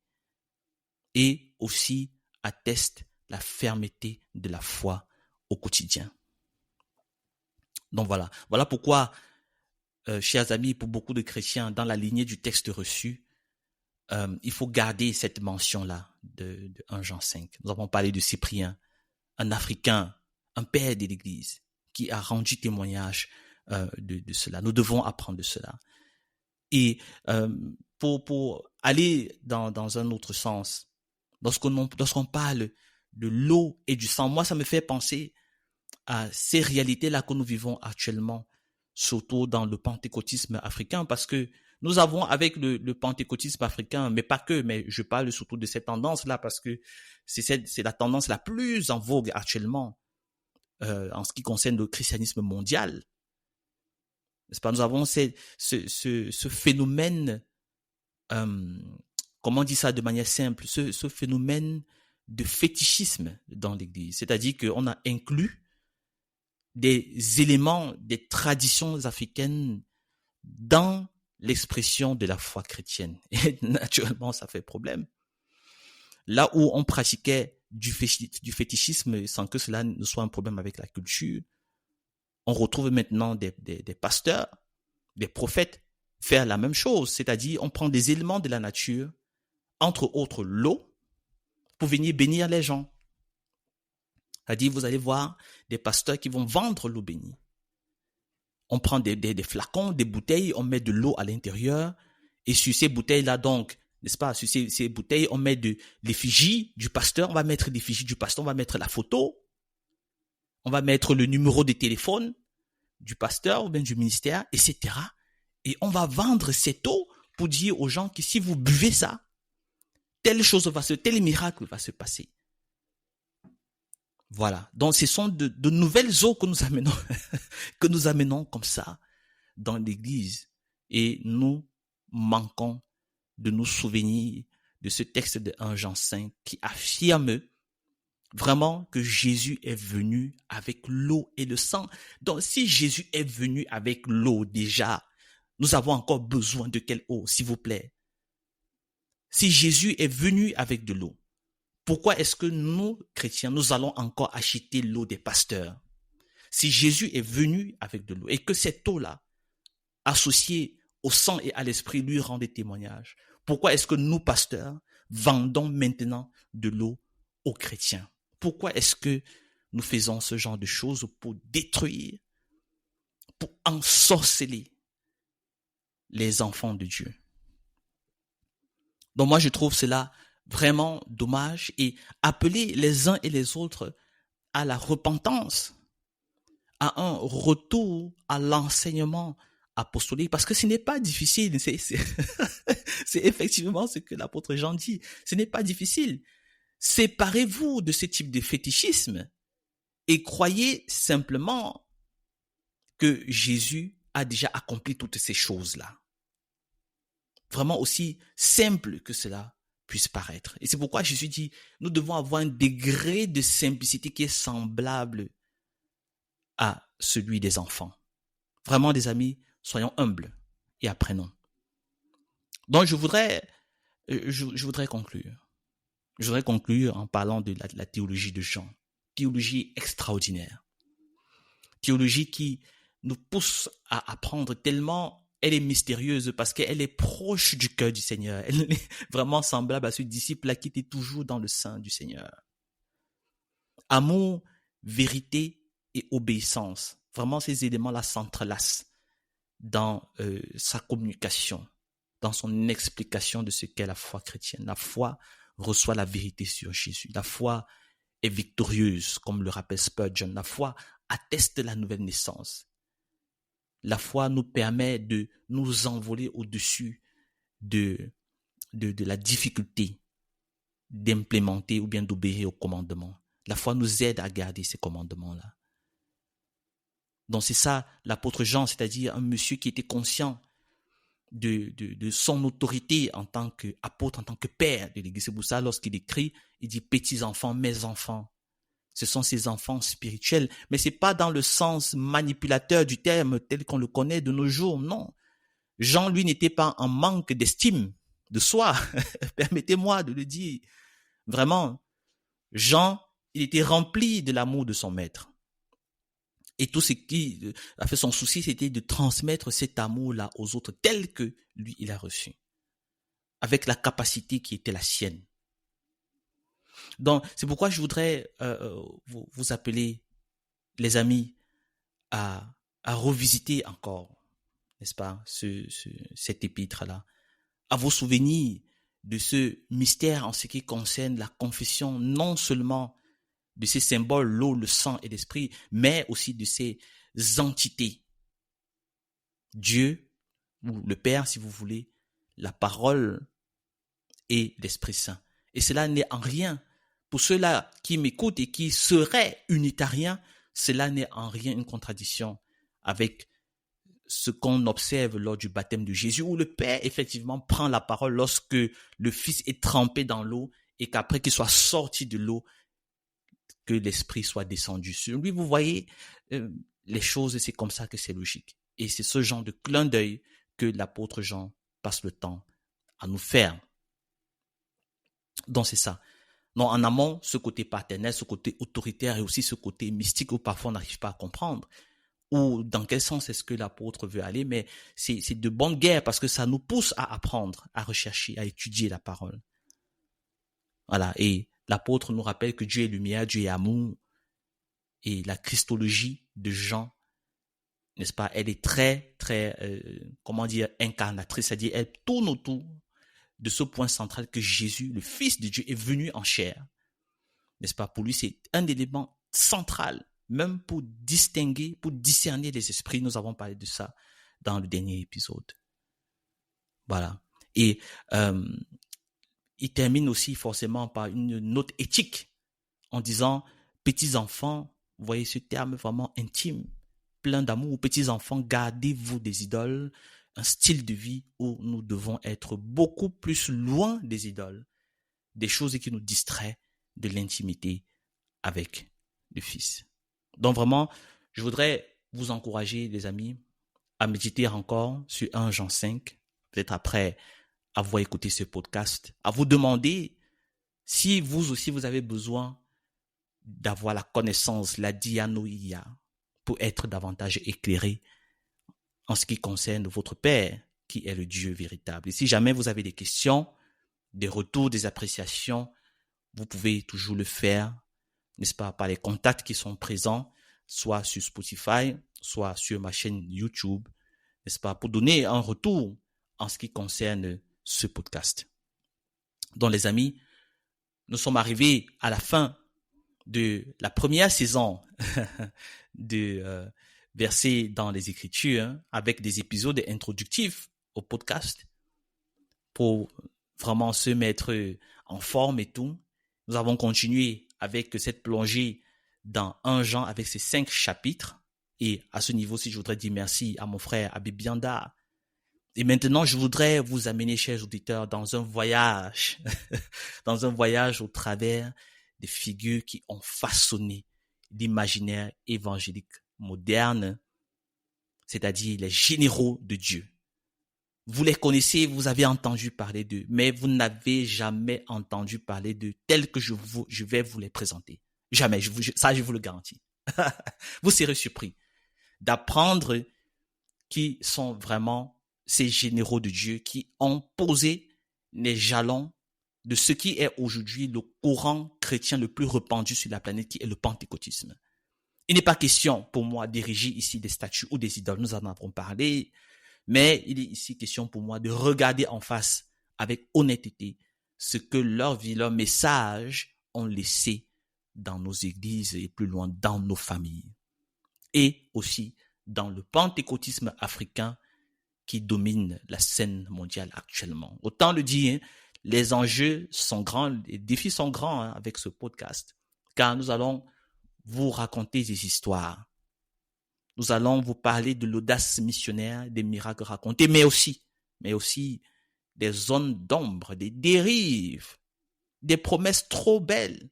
et aussi atteste la fermeté de la foi au quotidien. Donc voilà pourquoi, chers amis, pour beaucoup de chrétiens, dans la lignée du texte reçu, il faut garder cette mention-là de 1 Jean 5. Nous avons parlé de Cyprien, un Africain, un père de l'Église, qui a rendu témoignage de cela. Nous devons apprendre de cela. Et pour aller dans un autre sens, lorsqu'on parle de l'eau et du sang, moi ça me fait penser à ces réalités-là que nous vivons actuellement, surtout dans le pentecôtisme africain, parce que nous avons avec le pentecôtisme africain, mais pas que, mais je parle surtout de cette tendance-là, parce que c'est la tendance la plus en vogue actuellement en ce qui concerne le christianisme mondial. N'est-ce pas? Nous avons ce phénomène, comment on dit ça de manière simple, ce phénomène de fétichisme dans l'Église. C'est-à-dire qu'on a inclus des éléments, des traditions africaines dans l'expression de la foi chrétienne. Et naturellement, ça fait problème. Là où on pratiquait du fétichisme sans que cela ne soit un problème avec la culture, on retrouve maintenant des pasteurs, des prophètes faire la même chose. C'est-à-dire, on prend des éléments de la nature, entre autres l'eau, pour venir bénir les gens. C'est-à-dire, vous allez voir des pasteurs qui vont vendre l'eau bénie. On prend des flacons, des bouteilles, on met de l'eau à l'intérieur, et sur ces bouteilles-là, donc, n'est-ce pas, sur ces bouteilles, on met de l'effigie du pasteur, on va mettre l'effigie du pasteur, on va mettre la photo, on va mettre le numéro de téléphone du pasteur ou bien du ministère, etc. Et on va vendre cette eau pour dire aux gens que si vous buvez ça, tel miracle va se passer. Voilà. Donc, ce sont de nouvelles eaux que nous amenons, que nous amenons comme ça dans l'Église. Et nous manquons de nous souvenir de ce texte de 1 Jean 5 qui affirme vraiment que Jésus est venu avec l'eau et le sang. Donc, si Jésus est venu avec l'eau déjà, nous avons encore besoin de quelle eau, s'il vous plaît? Si Jésus est venu avec de l'eau, pourquoi est-ce que nous, chrétiens, nous allons encore acheter l'eau des pasteurs? Si Jésus est venu avec de l'eau et que cette eau-là, associée au sang et à l'esprit, lui rend des témoignages, pourquoi est-ce que nous, pasteurs, vendons maintenant de l'eau aux chrétiens? Pourquoi est-ce que nous faisons ce genre de choses pour détruire, pour ensorceler les enfants de Dieu. Donc moi, je trouve cela vraiment dommage et appeler les uns et les autres à la repentance, à un retour à l'enseignement apostolique, parce que ce n'est pas difficile, c'est effectivement ce que l'apôtre Jean dit, ce n'est pas difficile. Séparez-vous de ce type de fétichisme et croyez simplement que Jésus a déjà accompli toutes ces choses-là. Vraiment aussi simple que cela puisse paraître. Et c'est pourquoi Jésus dit, nous devons avoir un degré de simplicité qui est semblable à celui des enfants. Vraiment, des amis, soyons humbles et apprenons. Donc, je voudrais conclure. Je voudrais conclure en parlant de la théologie de Jean. Théologie extraordinaire. Théologie qui nous pousse à apprendre tellement elle est mystérieuse parce qu'elle est proche du cœur du Seigneur. Elle est vraiment semblable à ce disciple-là qui était toujours dans le sein du Seigneur. Amour, vérité et obéissance. Vraiment, ces éléments-là s'entrelacent dans sa communication, dans son explication de ce qu'est la foi chrétienne. La foi reçoit la vérité sur Jésus. La foi est victorieuse, comme le rappelle Spurgeon. La foi atteste la nouvelle naissance. La foi nous permet de nous envoler au-dessus de la difficulté d'implémenter ou bien d'obéir aux commandements. La foi nous aide à garder ces commandements-là. Donc c'est ça l'apôtre Jean, c'est-à-dire un monsieur qui était conscient de son autorité en tant qu'apôtre, en tant que père de l'Église. C'est pour ça, lorsqu'il écrit, il dit « petits enfants, mes enfants ». Ce sont ses enfants spirituels, mais c'est pas dans le sens manipulateur du terme tel qu'on le connaît de nos jours, non. Jean, lui, n'était pas en manque d'estime de soi, permettez-moi de le dire. Vraiment, Jean, il était rempli de l'amour de son maître. Et tout ce qui a fait son souci, c'était de transmettre cet amour-là aux autres tel que lui, il a reçu, avec la capacité qui était la sienne. Donc, c'est pourquoi je voudrais vous appeler, les amis, à revisiter encore, n'est-ce pas, cette épître-là, à vous souvenir de ce mystère en ce qui concerne la confession, non seulement de ces symboles, l'eau, le sang et l'esprit, mais aussi de ces entités. Dieu, ou le Père, si vous voulez, la parole et l'Esprit Saint. Et cela n'est en rien. Pour ceux-là qui m'écoutent et qui seraient unitariens, cela n'est en rien une contradiction avec ce qu'on observe lors du baptême de Jésus, où le Père effectivement prend la parole lorsque le Fils est trempé dans l'eau et qu'après qu'il soit sorti de l'eau, que l'Esprit soit descendu sur lui. Vous voyez, les choses, c'est comme ça que c'est logique. Et c'est ce genre de clin d'œil que l'apôtre Jean passe le temps à nous faire. Donc c'est ça. Non, en amont, ce côté paternel, ce côté autoritaire et aussi ce côté mystique où parfois on n'arrive pas à comprendre. Ou dans quel sens est-ce que l'apôtre veut aller, mais c'est de bonne guerre parce que ça nous pousse à apprendre, à rechercher, à étudier la parole. Voilà, et l'apôtre nous rappelle que Dieu est lumière, Dieu est amour, et la christologie de Jean, n'est-ce pas, elle est très, très, incarnatrice, c'est-à-dire elle tourne autour de ce point central que Jésus, le Fils de Dieu, est venu en chair. N'est-ce pas? Pour lui, c'est un élément central, même pour distinguer, pour discerner les esprits. Nous avons parlé de ça dans le dernier épisode. Voilà. Et il termine aussi forcément par une note éthique en disant « petits enfants », vous voyez ce terme vraiment intime, plein d'amour, « petits enfants, gardez-vous des idoles », un style de vie où nous devons être beaucoup plus loin des idoles, des choses qui nous distraient de l'intimité avec le Fils. Donc vraiment, je voudrais vous encourager, les amis, à méditer encore sur 1 Jean 5, peut-être après avoir écouté ce podcast, à vous demander si vous aussi vous avez besoin d'avoir la connaissance, la dianoïa, pour être davantage éclairé en ce qui concerne votre Père, qui est le Dieu véritable. Et si jamais vous avez des questions, des retours, des appréciations, vous pouvez toujours le faire, n'est-ce pas, par les contacts qui sont présents soit sur Spotify, soit sur ma chaîne YouTube, n'est-ce pas, pour donner un retour en ce qui concerne ce podcast. Donc les amis, nous sommes arrivés à la fin de la première saison de Versets dans les Écritures, avec des épisodes introductifs au podcast pour vraiment se mettre en forme et tout. Nous avons continué avec cette plongée dans 1 Jean avec ses 5 chapitres. Et à ce niveau-ci, je voudrais dire merci à mon frère Habib Bianda. Et maintenant, je voudrais vous amener, chers auditeurs, dans un voyage, dans un voyage au travers des figures qui ont façonné l'imaginaire évangélique moderne, c'est-à-dire les généraux de Dieu. Vous les connaissez, vous avez entendu parler d'eux, mais vous n'avez jamais entendu parler d'eux tels que je vais vous les présenter. Jamais, je vous le garantis. Vous serez surpris d'apprendre qui sont vraiment ces généraux de Dieu qui ont posé les jalons de ce qui est aujourd'hui le courant chrétien le plus répandu sur la planète, qui est le pentecôtisme. Il n'est pas question pour moi d'ériger ici des statues ou des idoles, nous en avons parlé, mais il est ici question pour moi de regarder en face avec honnêteté ce que leur vie, leur message ont laissé dans nos églises et plus loin dans nos familles. Et aussi dans le pentecôtisme africain qui domine la scène mondiale actuellement. Autant le dire, les enjeux sont grands, les défis sont grands avec ce podcast, car nous allons vous raconter des histoires. Nous allons vous parler de l'audace missionnaire, des miracles racontés, mais aussi des zones d'ombre, des dérives, des promesses trop belles.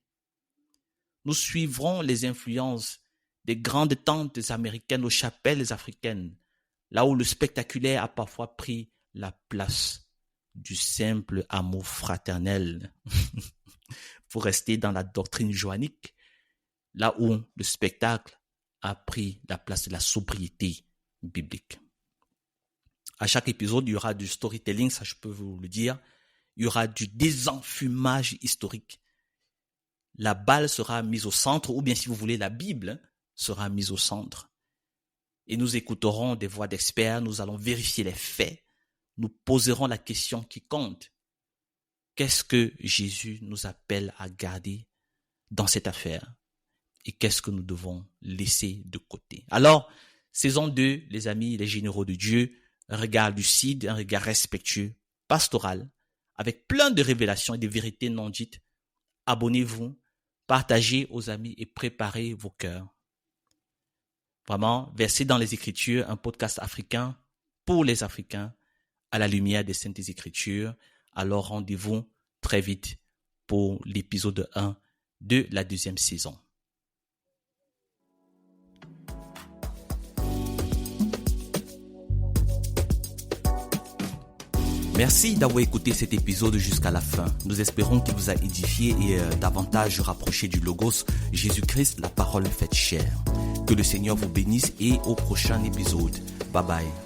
Nous suivrons les influences des grandes tantes américaines aux chapelles africaines, là où le spectaculaire a parfois pris la place du simple amour fraternel. Pour rester dans la doctrine johannique, là où le spectacle a pris la place de la sobriété biblique. À chaque épisode, il y aura du storytelling, ça je peux vous le dire. Il y aura du désenfumage historique. La balle sera mise au centre, ou bien si vous voulez, la Bible sera mise au centre. Et nous écouterons des voix d'experts, nous allons vérifier les faits, nous poserons la question qui compte. Qu'est-ce que Jésus nous appelle à garder dans cette affaire? Et qu'est-ce que nous devons laisser de côté? Alors, saison 2, les amis, les généraux de Dieu, un regard lucide, un regard respectueux, pastoral, avec plein de révélations et de vérités non dites. Abonnez-vous, partagez aux amis et préparez vos cœurs. Vraiment, Versets dans les Écritures, un podcast africain pour les Africains à la lumière des Saintes Écritures. Alors rendez-vous très vite pour l'épisode 1 de la 2e saison. Merci d'avoir écouté cet épisode jusqu'à la fin. Nous espérons qu'il vous a édifié et davantage rapproché du Logos, Jésus-Christ, la parole faite chair. Que le Seigneur vous bénisse et au prochain épisode. Bye bye.